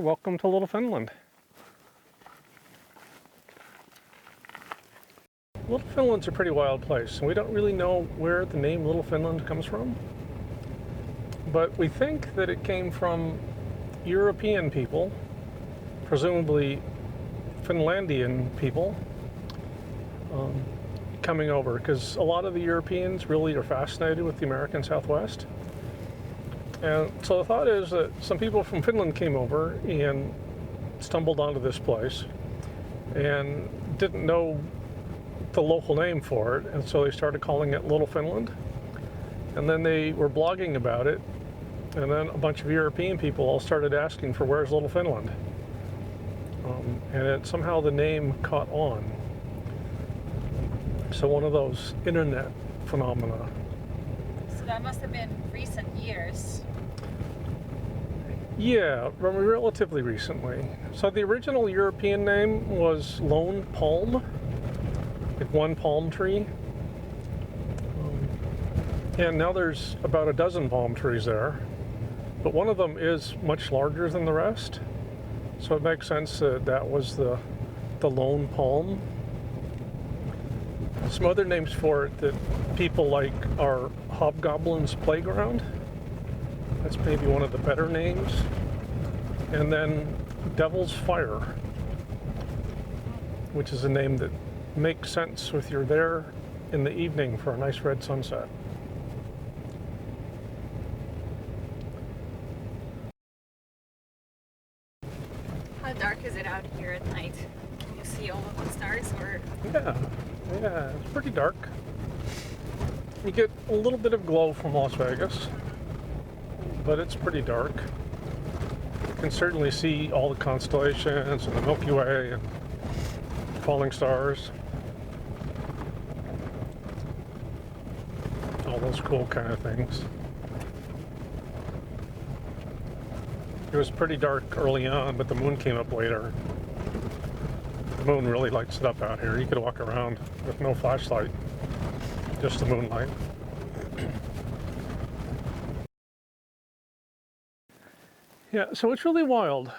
Welcome to Little Finland. Little Finland's a pretty wild place, and we don't really know where the name Little Finland comes from. But we think that it came from European people, presumably Finlandian people, coming over, because a lot of the Europeans really are fascinated with the American Southwest. And so the thought is that some people from Finland came over and stumbled onto this place and didn't know the local name for it, and so they started calling it Little Finland. And then they were blogging about it, and then a bunch of European people all started asking for where's Little Finland. And somehow the name caught on. So one of those internet phenomena. So that must have been recent years. Yeah, relatively recently. So the original European name was Lone Palm, like one palm tree. And now there's about a dozen palm trees there, but one of them is much larger than the rest. So it makes sense that that was the Lone Palm. Some other names for it that people like are Hobgoblin's Playground. That's maybe one of the better names. And then Devil's Fire, which is a name that makes sense if you're there in the evening for a nice red sunset. How dark is it out here at night? Can you see all of the stars, or? Yeah, it's pretty dark. You get a little bit of glow from Las Vegas, but it's pretty dark. You can certainly see all the constellations and the Milky Way and falling stars. All those cool kind of things. It was pretty dark early on, but the moon came up later. The moon really lights it up out here. You could walk around with no flashlight, just the moonlight. Yeah, so it's really wild.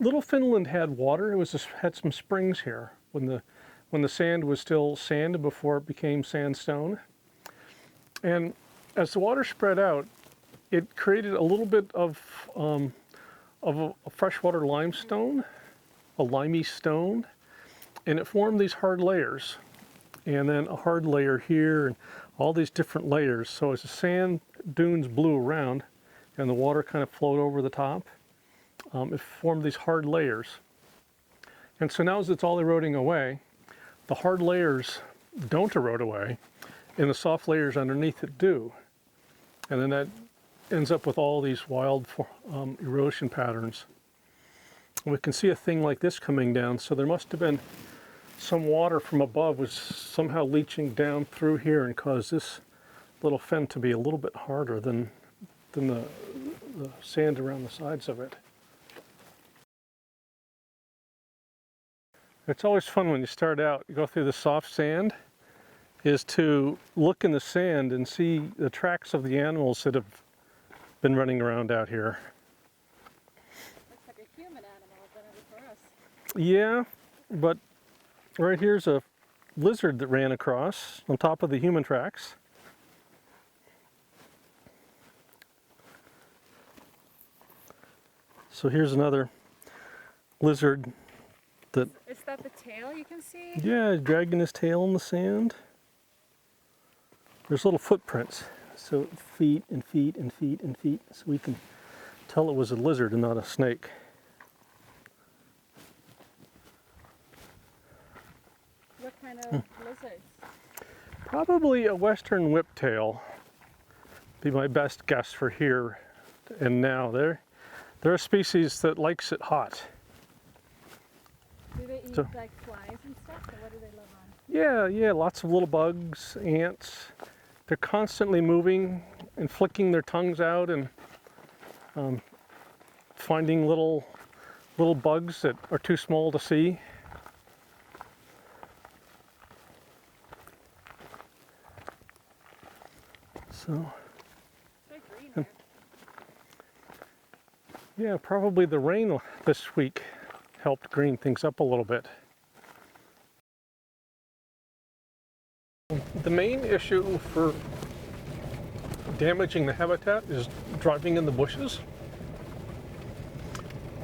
Little Finland had water. Had some springs here when the sand was still sand before it became sandstone. And as the water spread out, it created a little bit of a freshwater limestone, a limey stone, and it formed these hard layers. And then a hard layer here, and all these different layers. So as the sand dunes blew around and the water kind of flowed over the top, it formed these hard layers. And so now as it's all eroding away, the hard layers don't erode away, and the soft layers underneath it do. And then that ends up with all these wild erosion patterns. We can see a thing like this coming down, so there must have been some water from above was somehow leaching down through here and caused this little fen to be a little bit harder than the sand around the sides of it. It's always fun when you start out, you go through the soft sand, is to look in the sand and see the tracks of the animals that have been running around out here. Looks like a human animal than it was for us. Yeah, but right here's a lizard that ran across on top of the human tracks. So here's another lizard that... Is that the tail you can see? Yeah, dragging his tail in the sand. There's little footprints. So feet and feet and feet and feet. So we can tell it was a lizard and not a snake. What kind of lizards? Probably a western whiptail. Be my best guess for here and now. They're a species that likes it hot. Do they eat like flies and stuff, or what do they live on? Yeah, lots of little bugs, ants. They're constantly moving and flicking their tongues out and finding little bugs that are too small to see. So. It's very green here. Yeah, probably the rain this week helped green things up a little bit. The main issue for damaging the habitat is driving in the bushes.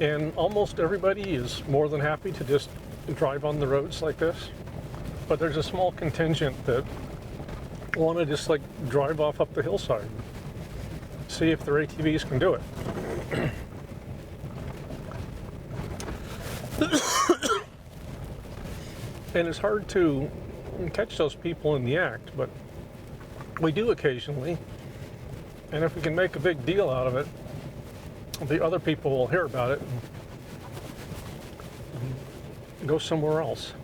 And almost everybody is more than happy to just drive on the roads like this. But there's a small contingent that want to just like drive off up the hillside, see if their ATVs can do it. And it's hard to catch those people in the act, but we do occasionally. And if we can make a big deal out of it, the other people will hear about it and go somewhere else.